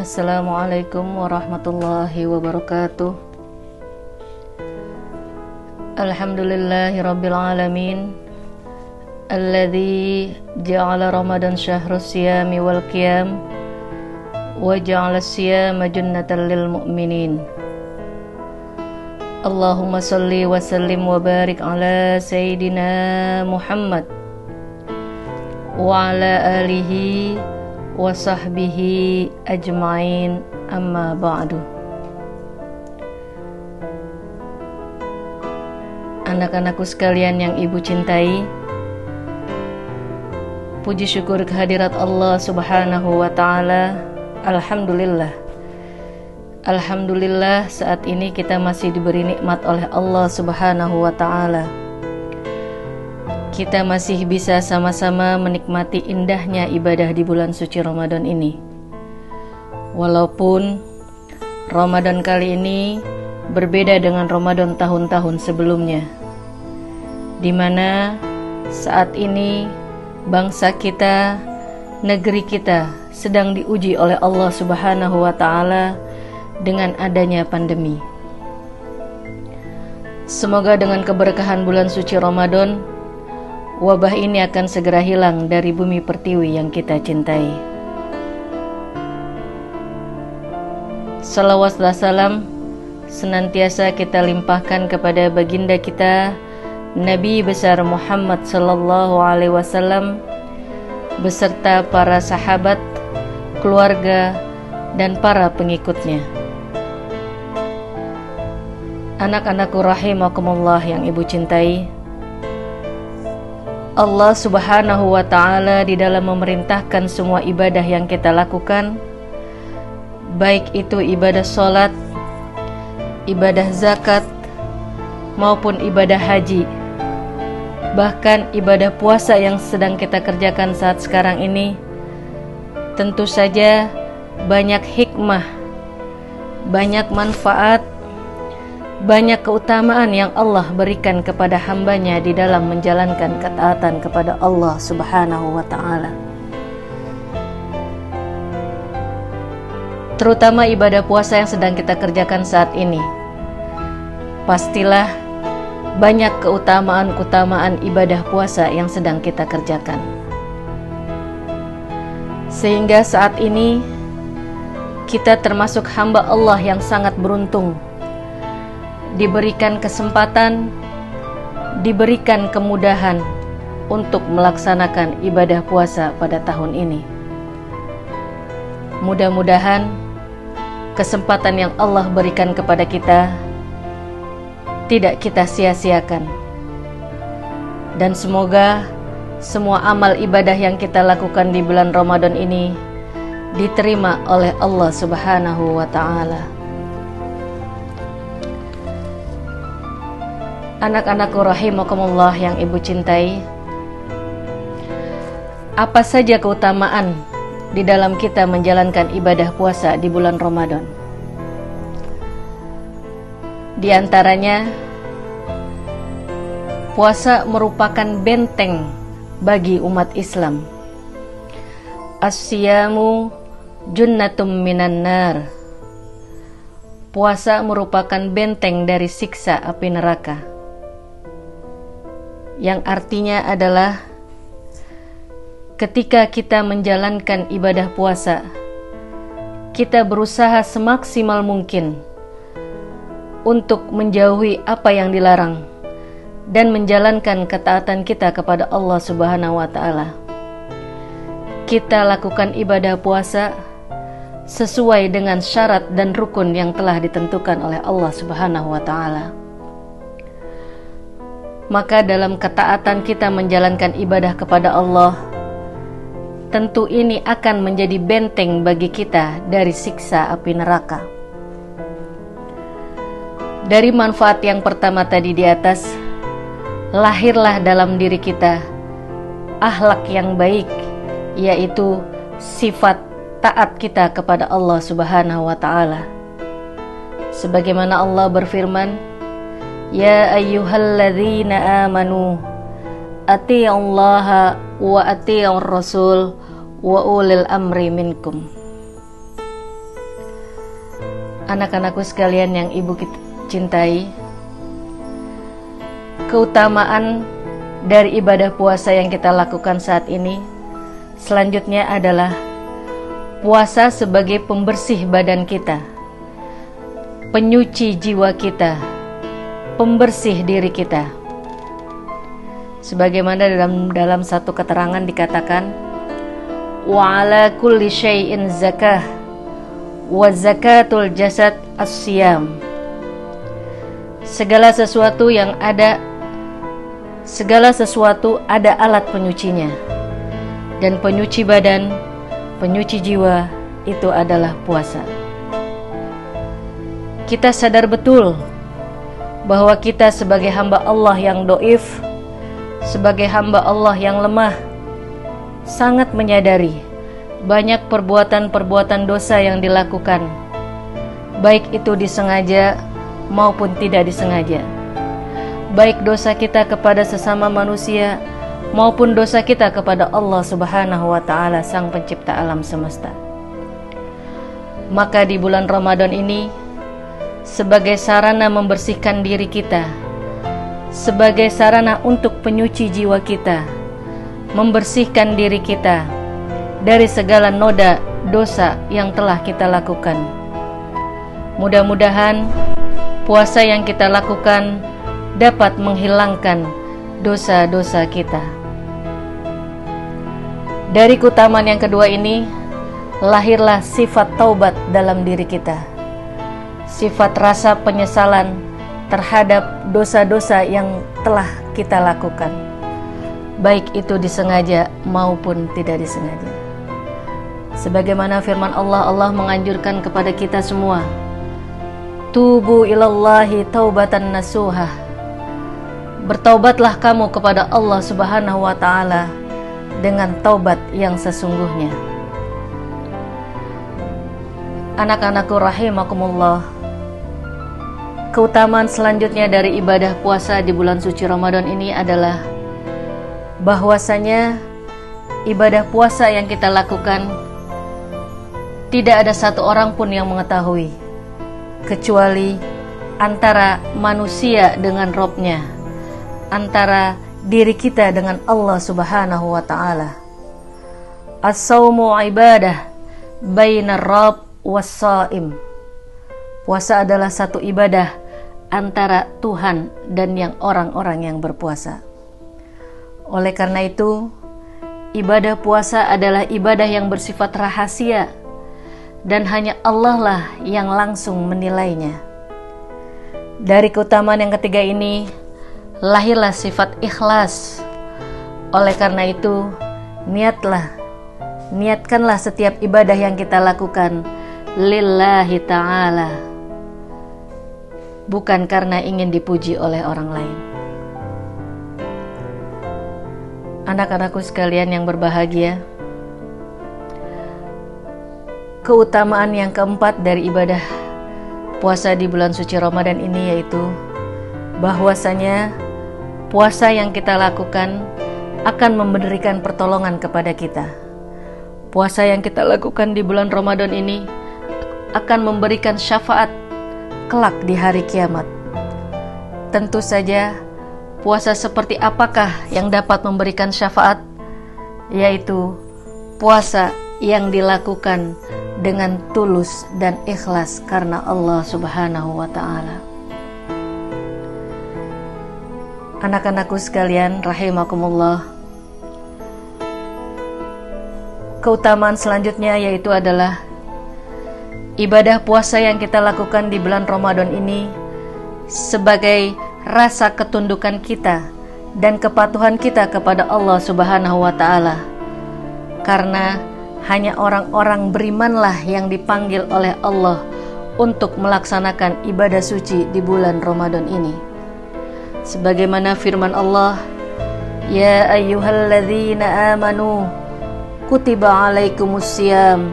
Assalamualaikum warahmatullahi wabarakatuh. Alhamdulillahi rabbil alamin, alladzi ja'ala Ramadan syahrus siyami wal qiyam wa ja'ala siyama jannatan lil mu'minin. Allahumma salli wa sallim wa barik ala Sayyidina Muhammad wa ala alihi wa sahbihi ajma'in, amma ba'du. Anak-anakku sekalian yang ibu cintai, puji syukur kehadirat Allah subhanahu wa ta'ala. Alhamdulillah, Alhamdulillah saat ini kita masih diberi nikmat oleh Allah subhanahu wa ta'ala. Kita masih bisa sama-sama menikmati indahnya ibadah di bulan suci Ramadan ini. Walaupun Ramadan kali ini berbeda dengan Ramadan tahun-tahun sebelumnya, di mana saat ini bangsa kita, negeri kita sedang diuji oleh Allah Subhanahu wa ta'ala dengan adanya pandemi. Semoga dengan keberkahan bulan suci Ramadan, wabah ini akan segera hilang dari bumi pertiwi yang kita cintai. Salawat dan salam senantiasa kita limpahkan kepada baginda kita Nabi besar Muhammad sallallahu alaihi wasallam beserta para sahabat, keluarga, dan para pengikutnya. Anak-anakku rahimakumullah yang ibu cintai, Allah subhanahu wa ta'ala di dalam memerintahkan semua ibadah yang kita lakukan, baik itu ibadah sholat, ibadah zakat, maupun ibadah haji, bahkan ibadah puasa yang sedang kita kerjakan saat sekarang ini, tentu saja banyak hikmah, banyak manfaat, banyak keutamaan yang Allah berikan kepada hambanya di dalam menjalankan ketaatan kepada Allah subhanahu wa ta'ala. Terutama ibadah puasa yang sedang kita kerjakan saat ini, pastilah banyak keutamaan-keutamaan ibadah puasa yang sedang kita kerjakan. Sehingga saat ini kita termasuk hamba Allah yang sangat beruntung, diberikan kesempatan, diberikan kemudahan untuk melaksanakan ibadah puasa pada tahun ini. Mudah-mudahan kesempatan yang Allah berikan kepada kita tidak kita sia-siakan, dan semoga semua amal ibadah yang kita lakukan di bulan Ramadan ini diterima oleh Allah subhanahu wa ta'ala. Anak-anakku rahimakumullah yang ibu cintai, apa saja keutamaan di dalam kita menjalankan ibadah puasa di bulan Ramadan? Di antaranya, puasa merupakan benteng bagi umat Islam. As-siyamu junnatum minan nar. Puasa merupakan benteng dari siksa api neraka, yang artinya adalah ketika kita menjalankan ibadah puasa, kita berusaha semaksimal mungkin untuk menjauhi apa yang dilarang dan menjalankan ketaatan kita kepada Allah subhanahu wa ta'ala. Kita lakukan ibadah puasa sesuai dengan syarat dan rukun yang telah ditentukan oleh Allah subhanahu wa ta'ala. Maka dalam ketaatan kita menjalankan ibadah kepada Allah, tentu ini akan menjadi benteng bagi kita dari siksa api neraka. Dari manfaat yang pertama tadi di atas, lahirlah dalam diri kita akhlak yang baik, yaitu sifat taat kita kepada Allah subhanahu wa ta'ala. Sebagaimana Allah berfirman, Ya ayyuhalladzina amanu ati'ullaha wa ati'ur rasul wa ulil amri minkum. Anak-anakku sekalian yang ibu cintai, keutamaan dari ibadah puasa yang kita lakukan saat ini selanjutnya adalah puasa sebagai pembersih badan kita, penyuci jiwa kita, pembersih diri kita. Sebagaimana dalam satu keterangan dikatakan, wa ala kulli syai'in zakah wa zakatul jasad as-siyam. Segala sesuatu ada alat penyucinya, dan penyuci badan, penyuci jiwa itu adalah puasa. Kita sadar betul bahwa kita sebagai hamba Allah yang doif, sebagai hamba Allah yang lemah, sangat menyadari banyak perbuatan-perbuatan dosa yang dilakukan, baik itu disengaja maupun tidak disengaja, baik dosa kita kepada sesama manusia maupun dosa kita kepada Allah Subhanahu wa Ta'ala, Sang Pencipta alam semesta. Maka di bulan Ramadan ini, sebagai sarana membersihkan diri kita, sebagai sarana untuk penyuci jiwa kita, membersihkan diri kita dari segala noda dosa yang telah kita lakukan. Mudah-mudahan puasa yang kita lakukan dapat menghilangkan dosa-dosa kita. Dari keutamaan yang kedua ini, lahirlah sifat taubat dalam diri kita, sifat rasa penyesalan terhadap dosa-dosa yang telah kita lakukan, baik itu disengaja maupun tidak disengaja. Sebagaimana firman Allah, Allah menganjurkan kepada kita semua, tubu ilallahi taubatan nasuha. Bertaubatlah kamu kepada Allah Subhanahu wa Ta'ala dengan taubat yang sesungguhnya. Anak-anakku rahimakumullah, keutamaan selanjutnya dari ibadah puasa di bulan suci Ramadan ini adalah bahwasanya ibadah puasa yang kita lakukan tidak ada satu orang pun yang mengetahui kecuali antara manusia dengan Robnya, antara diri kita dengan Allah Subhanahu wa Ta'ala. As-sawmu ibadah bainar Rabb was-saim. Puasa adalah satu ibadah antara Tuhan dan orang-orang yang berpuasa. Oleh karena itu, ibadah puasa adalah ibadah yang bersifat rahasia, dan hanya Allah lah yang langsung menilainya. Dari keutamaan yang ketiga ini, lahirlah sifat ikhlas. Oleh karena itu, niatkanlah setiap ibadah yang kita lakukan lillahi ta'ala, bukan karena ingin dipuji oleh orang lain. Anak-anakku sekalian yang berbahagia, keutamaan yang keempat dari ibadah puasa di bulan suci Ramadan ini yaitu bahwasanya puasa yang kita lakukan akan memberikan pertolongan kepada kita. Puasa yang kita lakukan di bulan Ramadan ini akan memberikan syafaat kelak di hari kiamat. Tentu saja, puasa seperti apakah yang dapat memberikan syafaat? Yaitu puasa yang dilakukan dengan tulus dan ikhlas karena Allah Subhanahu wa Ta'ala. Anak-anakku sekalian rahimakumullah, keutamaan selanjutnya yaitu adalah ibadah puasa yang kita lakukan di bulan Ramadan ini sebagai rasa ketundukan kita dan kepatuhan kita kepada Allah Subhanahu wa Ta'ala. Karena hanya orang-orang berimanlah yang dipanggil oleh Allah untuk melaksanakan ibadah suci di bulan Ramadan ini. Sebagaimana firman Allah, ya ayyuhalladzina amanu kutiba alaikumusiyam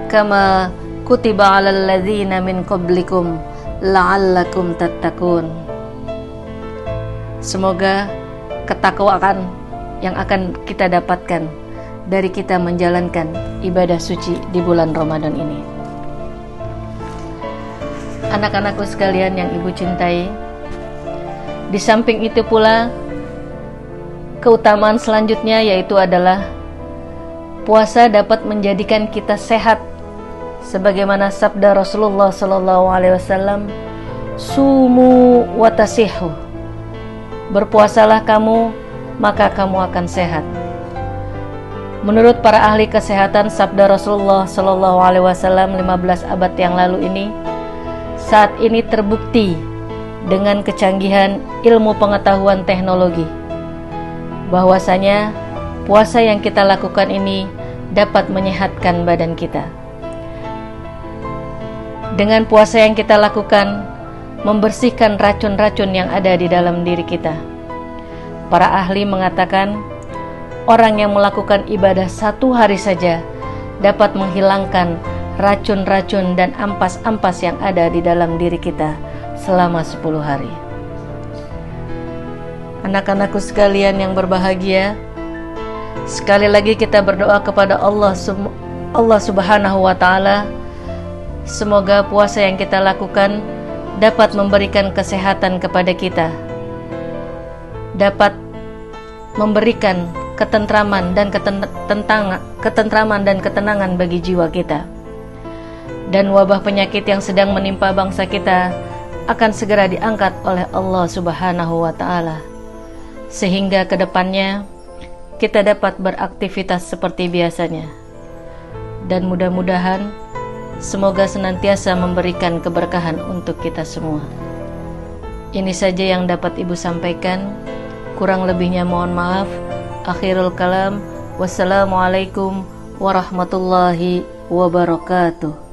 kama kutiba alal ladzina min qablikum la'allakum tattaqun. Semoga ketakwaan yang akan kita dapatkan dari kita menjalankan ibadah suci di bulan Ramadan ini. Anak-anakku sekalian yang ibu cintai, di samping itu pula keutamaan selanjutnya yaitu adalah puasa dapat menjadikan kita sehat, sebagaimana sabda Rasulullah SAW, sumu watasihu, berpuasalah kamu maka kamu akan sehat. Menurut para ahli kesehatan, sabda Rasulullah SAW 15 abad yang lalu ini saat ini terbukti dengan kecanggihan ilmu pengetahuan teknologi bahwasanya puasa yang kita lakukan ini dapat menyehatkan badan kita. Dengan puasa yang kita lakukan, membersihkan racun-racun yang ada di dalam diri kita. Para ahli mengatakan, orang yang melakukan ibadah 1 hari saja dapat menghilangkan racun-racun dan ampas-ampas yang ada di dalam diri kita selama 10 hari. Anak-anakku sekalian yang berbahagia, sekali lagi kita berdoa kepada Allah Subhanahu wa Ta'ala, semoga puasa yang kita lakukan dapat memberikan kesehatan kepada kita, dapat memberikan ketentraman dan ketenangan bagi jiwa kita. Dan wabah penyakit yang sedang menimpa bangsa kita akan segera diangkat oleh Allah Subhanahu wa Ta'ala, sehingga kedepannya kita dapat beraktivitas seperti biasanya. Dan mudah-mudahan semoga senantiasa memberikan keberkahan untuk kita semua. Ini saja yang dapat ibu sampaikan, kurang lebihnya mohon maaf. Akhirul kalam, wassalamualaikum warahmatullahi wabarakatuh.